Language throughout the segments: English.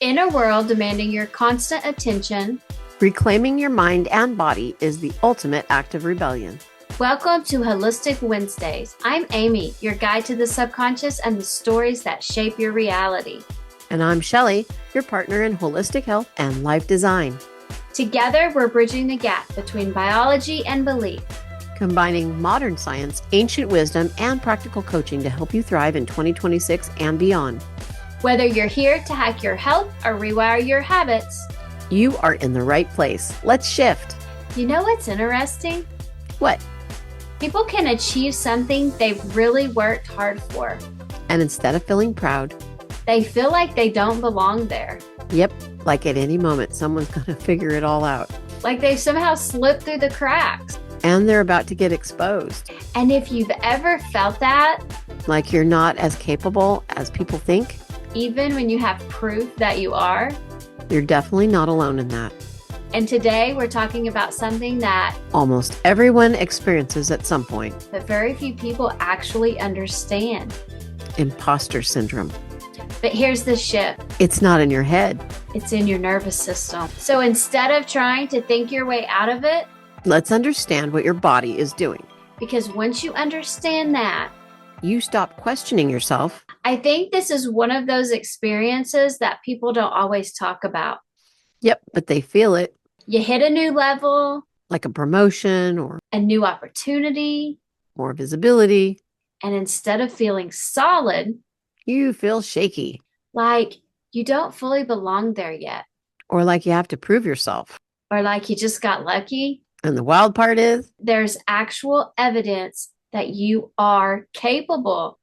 In a world demanding your constant attention, reclaiming your mind and body is the ultimate act of rebellion. Welcome to Wholistic Wednesdays. I'm Amy, your guide to the subconscious and the stories that shape your reality. And I'm Shelly, your partner in holistic health and life design. Together, we're bridging the gap between biology and belief, combining modern science, ancient wisdom, and practical coaching to help you thrive in 2026 and beyond. Whether you're here to hack your health or rewire your habits, you are in the right place. Let's shift. You know what's interesting? What? People can achieve something they've really worked hard for. And instead of feeling proud, they feel like they don't belong there. Yep, like at any moment, someone's going to figure it all out. Like they've somehow slipped through the cracks. And they're about to get exposed. And if you've ever felt that, like you're not as capable as people think, even when you have proof that you are, you're definitely not alone in that. And today we're talking about something that almost everyone experiences at some point, but very few people actually understand. Imposter syndrome. But here's the shift. It's not in your head. It's in your nervous system. So instead of trying to think your way out of it, let's understand what your body is doing. Because once you understand that, you stop questioning yourself. I think this is one of those experiences that people don't always talk about. Yep, but they feel it. You hit a new level, like a promotion or a new opportunity, more visibility. And instead of feeling solid, you feel shaky. Like you don't fully belong there yet. Or like you have to prove yourself. Or like you just got lucky. And the wild part is, there's actual evidence that you are capable.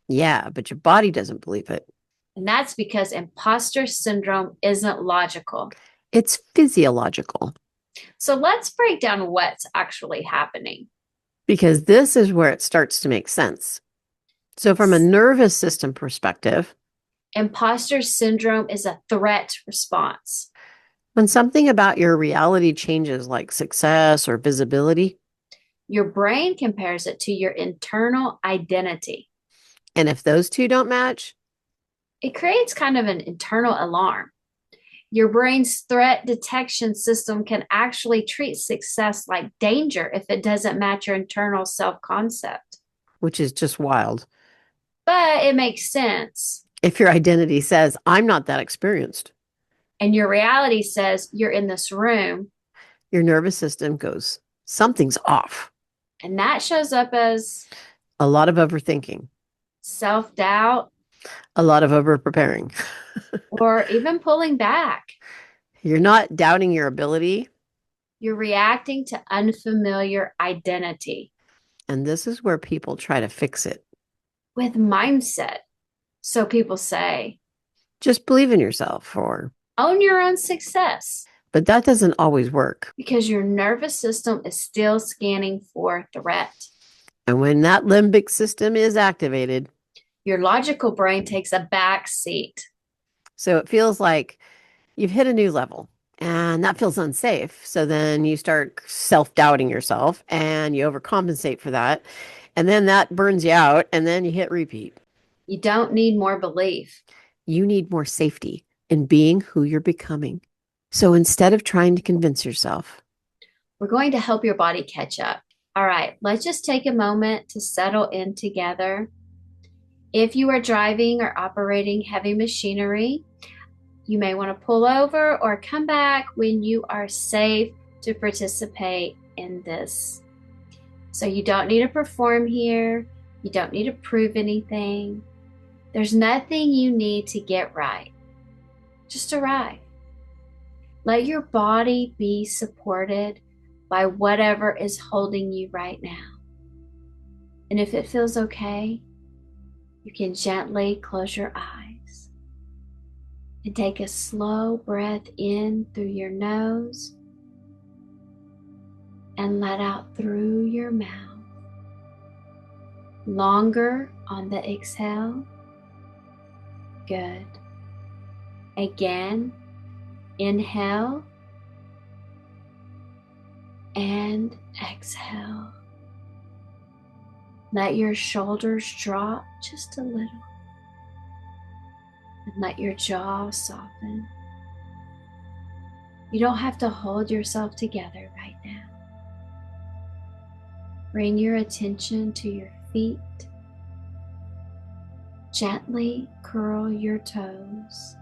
Yeah, but your body doesn't believe it. And that's because imposter syndrome isn't logical. It's physiological. So let's break down what's actually happening. Because this is where it starts to make sense. So from a nervous system perspective, imposter syndrome is a threat response. When something about your reality changes, like success or visibility, your brain compares it to your internal identity. And if those two don't match, it creates kind of an internal alarm. Your brain's threat detection system can actually treat success like danger if it doesn't match your internal self-concept. Which is just wild. But it makes sense. If your identity says, I'm not that experienced. And your reality says, you're in this room. Your nervous system goes, something's off. And that shows up as a lot of overthinking, self-doubt, a lot of over-preparing, or even pulling back. You're not doubting your ability. You're reacting to unfamiliar identity. And this is where people try to fix it. With mindset. So people say, just believe in yourself or own your own success. But that doesn't always work. Because your nervous system is still scanning for threat. And when that limbic system is activated, your logical brain takes a back seat. So it feels like you've hit a new level and that feels unsafe. So then you start self-doubting yourself and you overcompensate for that. And then that burns you out and then you hit repeat. You don't need more belief. You need more safety in being who you're becoming. So instead of trying to convince yourself, we're going to help your body catch up. All right, let's just take a moment to settle in together. If you are driving or operating heavy machinery, you may want to pull over or come back when you are safe to participate in this. So you don't need to perform here. You don't need to prove anything. There's nothing you need to get right. Just arrive. Let your body be supported by whatever is holding you right now. And if it feels okay, you can gently close your eyes and take a slow breath in through your nose and let out through your mouth. Longer on the exhale. Good. Again, inhale and exhale. Let your shoulders drop just a little. And let your jaw soften. You don't have to hold yourself together right now. Bring your attention to your feet. Gently curl your toes.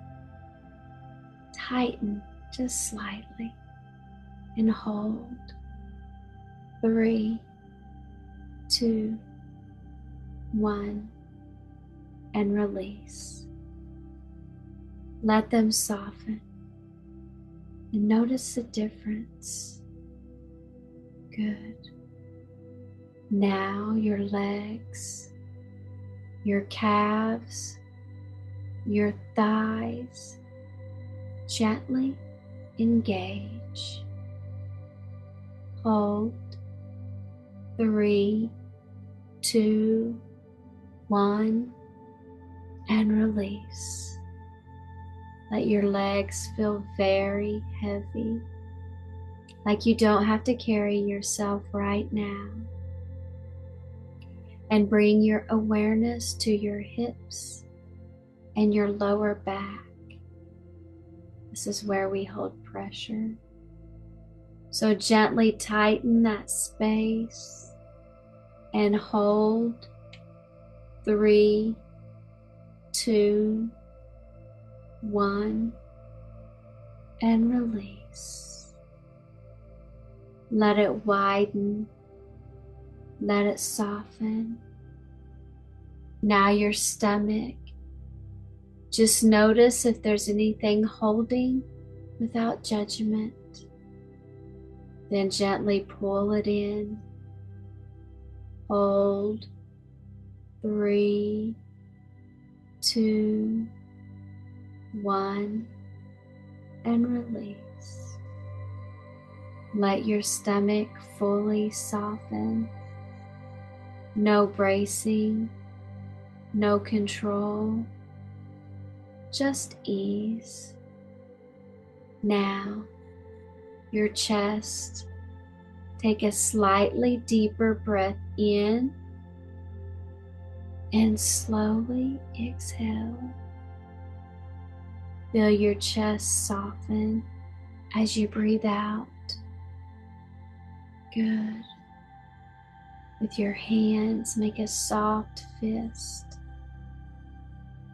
Tighten just slightly and hold. 3, 2, 1, and release. Let them soften and notice the difference. Good. Now your legs, your calves, your thighs, gently engage. Hold. 3, 2, 1, and release. Let your legs feel very heavy, like you don't have to carry yourself right now. And bring your awareness to your hips and your lower back. This is where we hold pressure. So gently tighten that space and hold. 3, 2, 1, and release. Let it widen. Let it soften. Now your stomach. Just notice if there's anything holding without judgment. Then gently pull it in. Hold. 3, 2, 1, and release. Let your stomach fully soften. No bracing, no control, just ease. Now, your chest. Take a slightly deeper breath in and slowly exhale. Feel your chest soften as you breathe out. Good. With your hands, make a soft fist.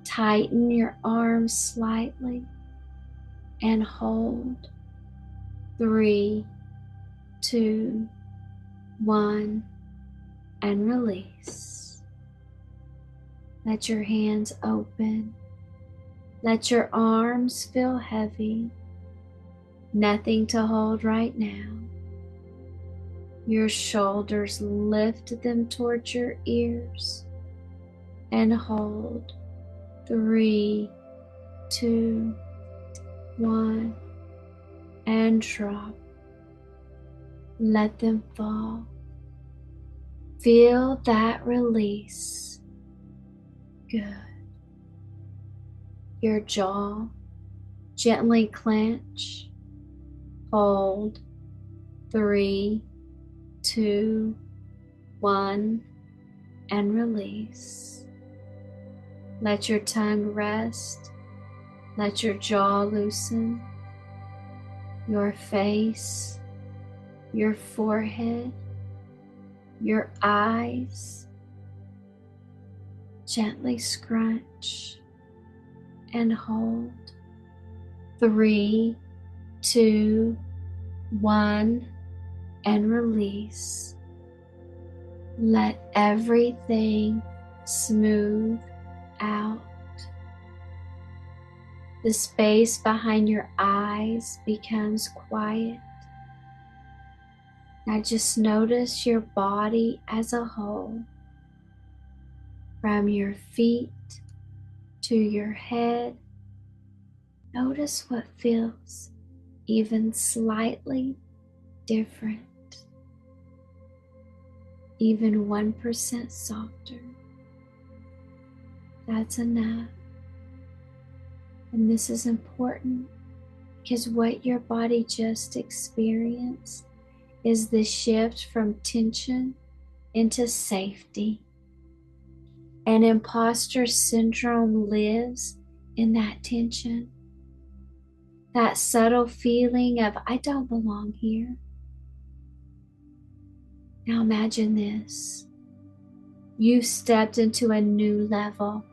Tighten your arms slightly and hold. 3, 2, 1, and release. Let your hands open. Let your arms feel heavy. Nothing to hold right now. Your shoulders, lift them towards your ears and hold. 3, 2, 1, and drop. Let them fall. Feel that release. Good. Your jaw, gently clench. Hold. 3, 2, 1, and release. Let your tongue rest. Let your jaw loosen. Your face, your forehead, your eyes. Gently scrunch and hold. 3, 2, 1, and release. Let everything smooth out. The space behind your eyes becomes quiet. Now just notice your body as a whole, from your feet to your head. Notice what feels even slightly different, even 1% softer. That's enough. And this is important because what your body just experienced is the shift from tension into safety. And imposter syndrome lives in that tension, that subtle feeling of, I don't belong here. Now imagine this. You've stepped into a new level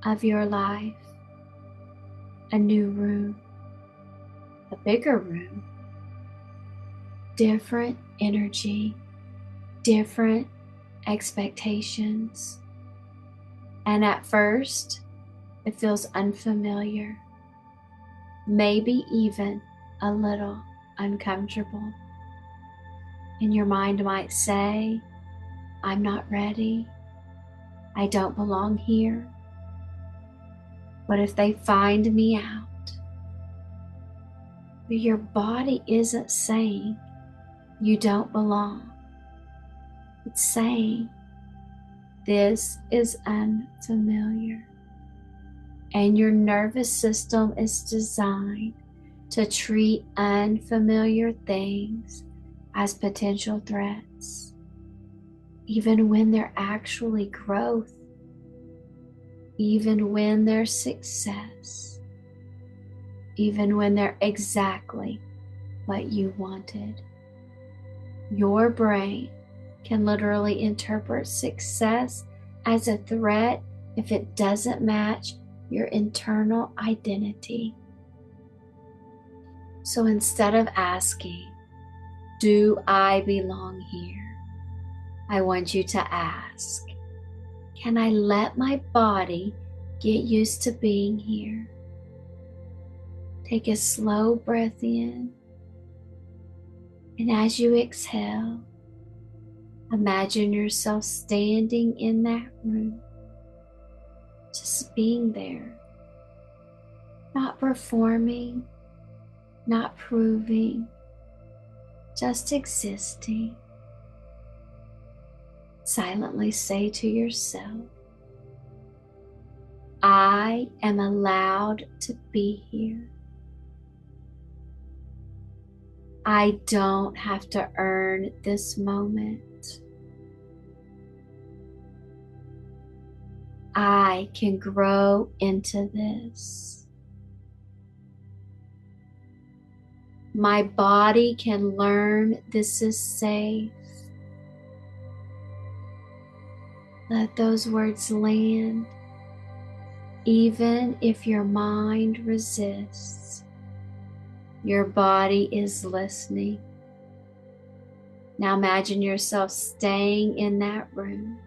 of your life, a new room, a bigger room, different energy, different expectations. And at first, it feels unfamiliar, maybe even a little uncomfortable. And your mind might say, I'm not ready. I don't belong here. What if they find me out? But your body isn't saying you don't belong. It's saying this is unfamiliar. And your nervous system is designed to treat unfamiliar things as potential threats, even when they're actually growth, even when they're success, even when they're exactly what you wanted. Your brain can literally interpret success as a threat if it doesn't match your internal identity. So instead of asking, do I belong here? I want you to ask, can I let my body get used to being here? Take a slow breath in, and as you exhale, imagine yourself standing in that room, just being there, not performing, not proving, just existing. Silently say to yourself, I am allowed to be here. I don't have to earn this moment. I can grow into this. My body can learn this is safe. Let those words land, even if your mind resists. Your body is listening. Now imagine yourself staying in that room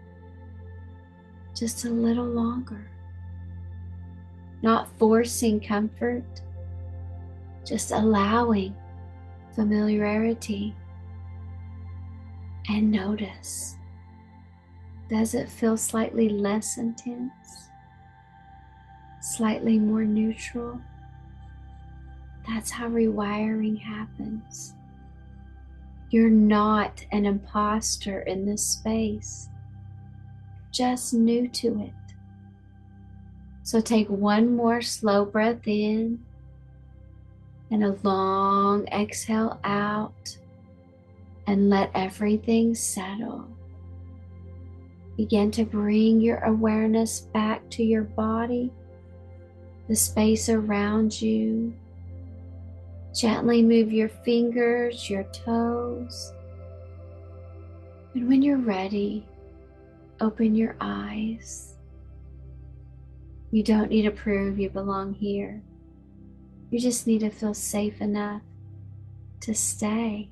just a little longer, not forcing comfort, just allowing familiarity. And notice, does it feel slightly less intense? Slightly more neutral? That's how rewiring happens. You're not an imposter in this space, just new to it. So take one more slow breath in and a long exhale out, and let everything settle. Begin to bring your awareness back to your body, the space around you. Gently move your fingers, your toes. And when you're ready, open your eyes. You don't need to prove you belong here. You just need to feel safe enough to stay.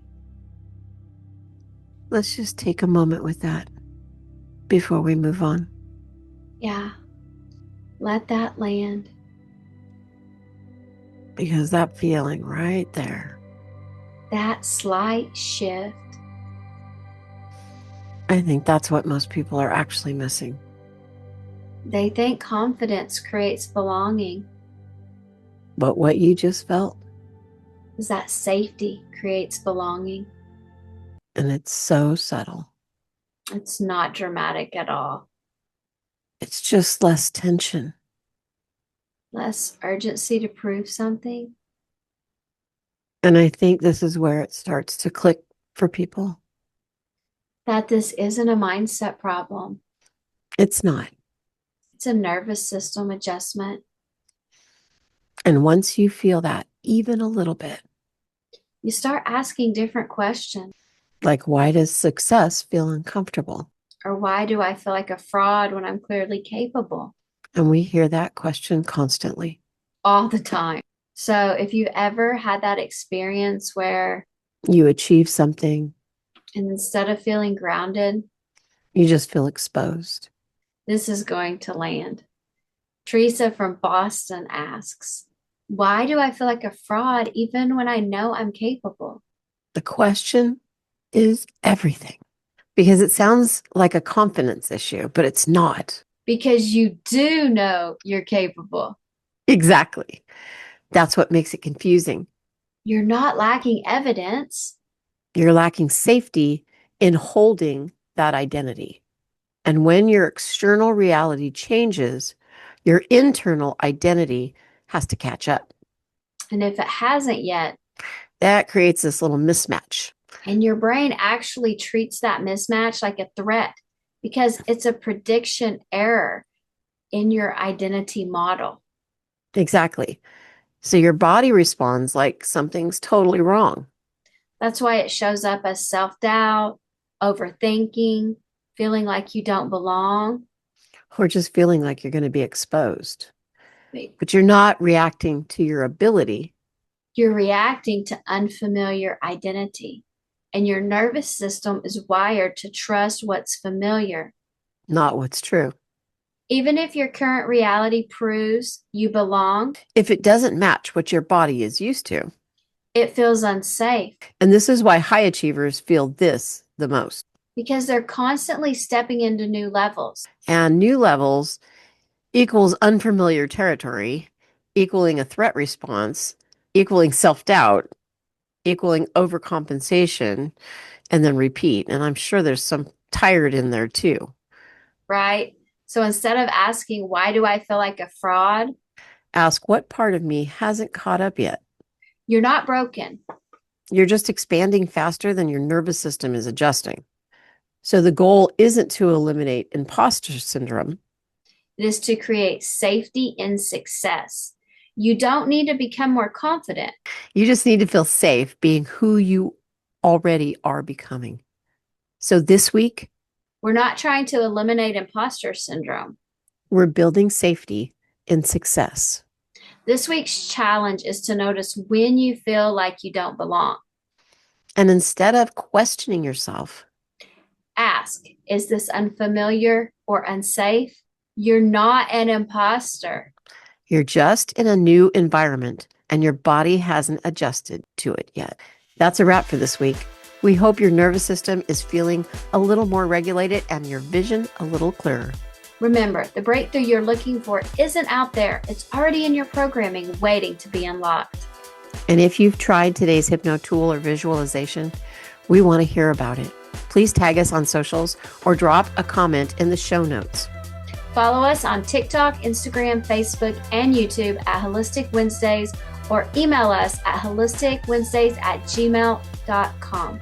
Let's just take a moment with that before we move on. Yeah, let that land. Because that feeling right there, That slight shift, I think that's what most people are actually missing. they think confidence creates belonging, But what you just felt, is that safety creates belonging. and it's so subtle. It's not dramatic at all. It's just less tension. Less urgency to prove something. And I think this is where it starts to click for people. That this isn't a mindset problem. It's not. It's a nervous system adjustment. And once you feel that, even a little bit, you start asking different questions. like, why does success feel uncomfortable? Or why do I feel like a fraud when I'm clearly capable? And we hear that question constantly. All the time. So if you've ever had that experience where You achieve something, and instead of feeling grounded, you just feel exposed. this is going to land. Teresa from Boston asks, why do I feel like a fraud even when I know I'm capable? The question is everything because it sounds like a confidence issue, but it's not. Because you do know you're capable. Exactly. That's what makes it confusing. You're not lacking evidence. You're lacking safety in holding that identity. And when your external reality changes, your internal identity has to catch up. And if it hasn't yet, That creates this little mismatch. and your brain actually treats that mismatch like a threat because it's a prediction error in your identity model. Exactly. So your body responds like something's totally wrong. That's why it shows up as self doubt, overthinking, feeling like you don't belong. Or just feeling like you're going to be exposed. But you're not reacting to your ability. You're reacting to unfamiliar identity, and your nervous system is wired to trust what's familiar. Not what's true. Even if your current reality proves you belong, If it doesn't match what your body is used to. it feels unsafe. And this is why high achievers feel this the most. Because they're constantly stepping into new levels. And new levels equals unfamiliar territory, equaling a threat response, equaling self-doubt, equaling overcompensation, and then repeat. And I'm sure there's some tired in there too. Right? So instead of asking, why do I feel like a fraud? Ask what part of me hasn't caught up yet. You're not broken. You're just expanding faster than your nervous system is adjusting. So the goal isn't to eliminate imposter syndrome. It is to create safety in success. You don't need to become more confident. You just need to feel safe being who you already are becoming. So this week, We're not trying to eliminate imposter syndrome. we're building safety in success. This week's challenge is to notice when you feel like you don't belong. And instead of questioning yourself, Ask, is this unfamiliar or unsafe? You're not an imposter. you're just in a new environment and your body hasn't adjusted to it yet. That's a wrap for this week. We hope your nervous system is feeling a little more regulated and your vision a little clearer. Remember, the breakthrough you're looking for isn't out there. It's already in your programming, waiting to be unlocked. And if you've tried today's hypno tool or visualization, we want to hear about it. Please tag us on socials or drop a comment in the show notes. Follow us on TikTok, Instagram, Facebook, and YouTube at Wholistic Wednesdays or email us at wholisticwednesdays@gmail.com.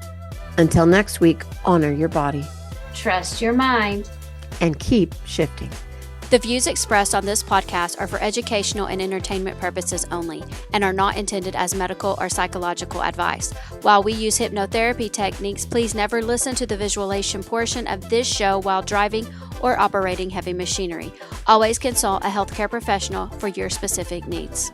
Until next week, honor your body Trust your mind. and keep shifting. The views expressed on this podcast are for educational and entertainment purposes only and are not intended as medical or psychological advice. While we use hypnotherapy techniques, please never listen to the visualization portion of this show while driving or operating heavy machinery. Always consult a healthcare professional for your specific needs.